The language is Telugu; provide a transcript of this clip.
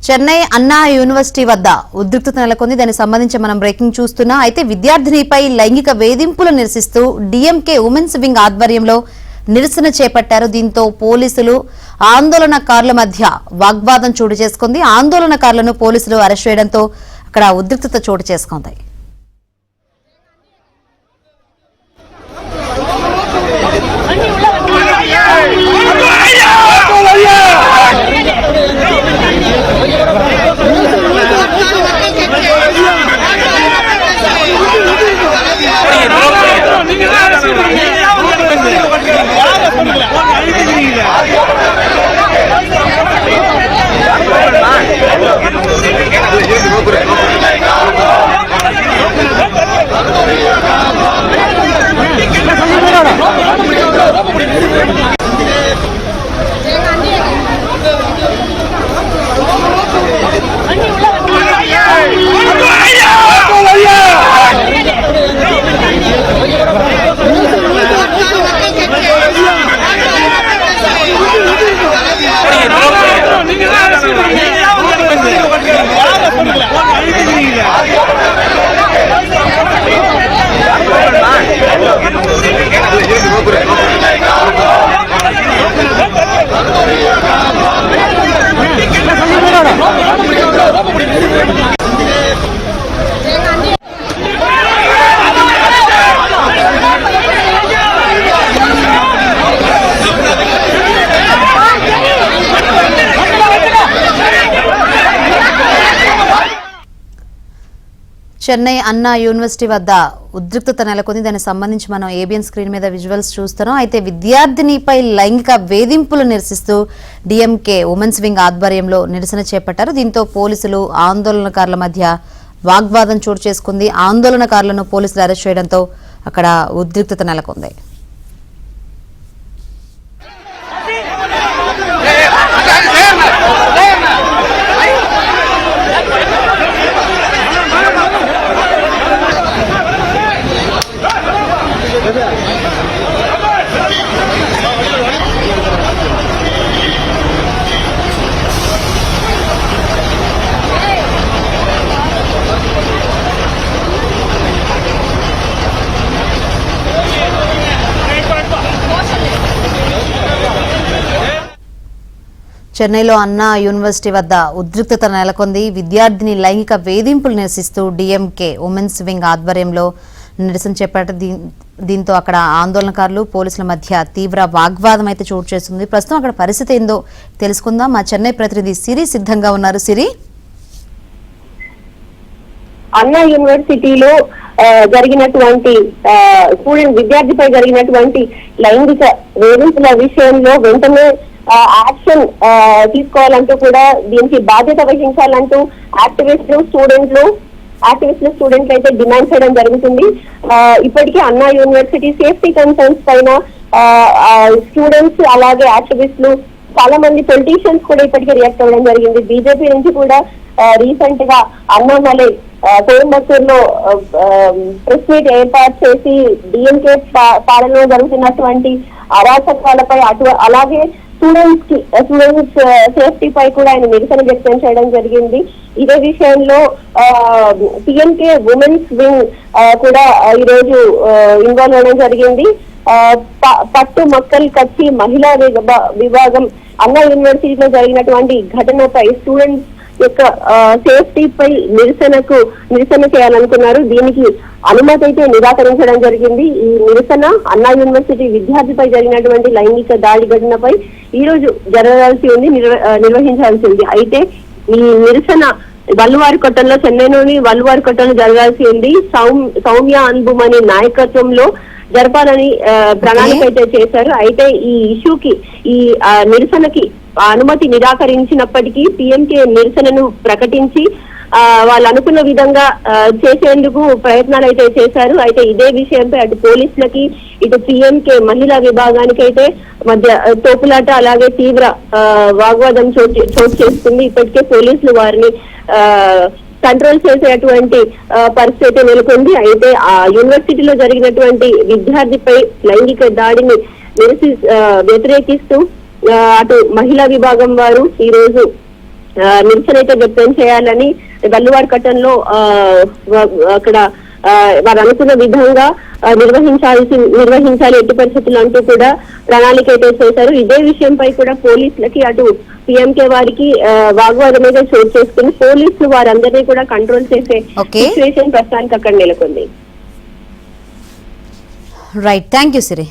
చెన్నై అన్నా యూనివర్సిటీ వద్ద ఉద్రిక్తత నెలకొంది. దానికి సంబంధించి మనం బ్రేకింగ్ చూస్తున్నాం. అయితే విద్యార్థినిపై లైంగిక వేధింపులు నిరసిస్తూ డీఎంకే ఉమెన్స్ వింగ్ ఆధ్వర్యంలో నిరసన చేపట్టారు. దీంతో పోలీసులు ఆందోళనకారుల మధ్య వాగ్వాదం చోటు చేసుకుంది. ఆందోళనకారులను పోలీసులు అరెస్ట్ చేయడంతో అక్కడ ఉద్రిక్తత చోటు చేసుకుంది. చెన్నై అన్నా యూనివర్సిటీ వద్ద ఉద్రిక్తత నెలకొంది. దానికి సంబంధించి మనం ఏబిఎన్ స్క్రీన్ మీద విజువల్స్ చూస్తున్నాం. అయితే విద్యార్థినిపై లైంగిక వేధింపులు నిరసిస్తూ డీఎంకే ఉమెన్స్ వింగ్ ఆధ్వర్యంలో నిరసన చేపట్టారు. దీంతో పోలీసులు ఆందోళనకారుల మధ్య వాగ్వాదం చోటు చేసుకుంది. ఆందోళనకారులను పోలీసులు అరెస్ట్ చేయడంతో అక్కడ ఉద్రిక్తత నెలకొంది. చెన్నైలో అన్నా యూనివర్సిటీ వద్ద ఉద్రిక్తత నెలకొంది. విద్యార్థిని లైంగిక వేధింపులు నిరసిస్తూ డీఎంకే ఉమెన్స్ వింగ్ ఆధ్వర్యంలో నిరసన చేపట్టారు. దీంతో అక్కడ ఆందోళనకారులు పోలీసుల మధ్య తీవ్ర వాగ్వాదం అయితే చోటు చేస్తుంది. ప్రస్తుతం అక్కడ పరిస్థితి ఏందో తెలుసుకుందాం. మా చెన్నై ప్రతినిధి సిరి సిద్ధంగా ఉన్నారు. సిరి, అన్నా యూనివర్సిటీలో జరిగినటువంటి విద్యార్థిపై జరిగినటువంటి లైంగిక వేధింపుల విషయంలో వెంటనే యాక్షన్ తీసుకోవాలంటూ కూడా దీనికి బాధ్యత వహించాలంటూ యాక్టివిస్టులు స్టూడెంట్లు అయితే డిమాండ్ చేయడం జరుగుతుంది. ఇప్పటికీ అన్నా యూనివర్సిటీ సేఫ్టీ కన్సర్న్స్ పైన స్టూడెంట్స్ అలాగే యాక్టివిస్టులు చాలా మంది పొలిటీషియన్స్ కూడా ఇప్పటికే రియాక్ట్ అవ్వడం జరిగింది. బీజేపీ నుంచి కూడా రీసెంట్ గా అన్నామలై కోయంబత్తూరులో ప్రెస్ మీట్ ఏర్పాటు చేసి డిఎంకే పాలనలో జరుగుతున్నటువంటి అరాచకాలపై అలాగే స్టూడెంట్స్ సేఫ్టీ పై కూడా ఆయన నిరసన వ్యక్తం చేయడం జరిగింది. ఇదే విషయంలో టీఎంకే ఉమెన్స్ వింగ్ కూడా ఈ రోజు ఇన్వాల్వ్ అవడం జరిగింది. పట్టు మక్కల్ కచ్చి మహిళా విభాగం అన్నా యూనివర్సిటీలో జరిగినటువంటి ఘటనపై స్టూడెంట్స్ యొక్క సేఫ్టీపై నిరసన చేయాలనుకున్నారు. దీనికి అనుమతి అయితే నిరాకరించడం జరిగింది. ఈ నిరసన అన్నా యూనివర్సిటీ విద్యార్థిపై జరిగినటువంటి లైంగిక దాడి ఘటనపై ఈ రోజు నిర్వహించాల్సి ఉంది. అయితే ఈ నిరసన వల్లువారికొట్టంలో, చెన్నైలోని వల్లువారికొట్టంలో జరగాల్సి ఉంది. సౌమ్య అన్బుమణి నాయకత్వంలో జరపాలని ప్రణాళిక అయితే చేశారు. అయితే ఈ ఇష్యూకి ఈ నిరసనకి అనుమతి నిరాకరించినప్పటికీ పిఎంకే నిరసనను ప్రకటించి వాళ్ళు అనుకున్న విధంగా చేసేందుకు ప్రయత్నాలు అయితే చేశారు. అయితే ఇదే విషయంపై అటు పోలీసులకి ఇటు పిఎంకే మహిళా విభాగానికి అయితే మధ్య తోపులాట అలాగే తీవ్ర వాగ్వాదం చోటు చేస్తుంది. ఇప్పటికే పోలీసులు వారిని కంట్రోల్ చేసేటువంటి పరిస్థితి నెలకొంది. అయితే ఆ యూనివర్సిటీలో జరిగినటువంటి విద్యార్థిపై లైంగిక దాడిని వ్యతిరేకిస్తూ అటు మహిళా విభాగం వారు ఈ రోజు నిరసన అయితే వ్యక్తం చేయాలని గల్లువాడ కట్టంలో అక్కడ వారు అనుకున్న విధంగా నిర్వహించాలి ఎట్టి పరిస్థితులు అంటూ కూడా ప్రణాళిక అయితే చేశారు. ఇదే విషయంపై కూడా పోలీసులకి అటు పిఎంకే వారికి వాగ్వాదం అయితే చోటు చేసుకుని పోలీసులు వారందరినీ కూడా కంట్రోల్ చేసే సిచ్యువేషన్ ప్రస్తుతానికి అక్కడ నెలకొంది. Right, thank you Siri.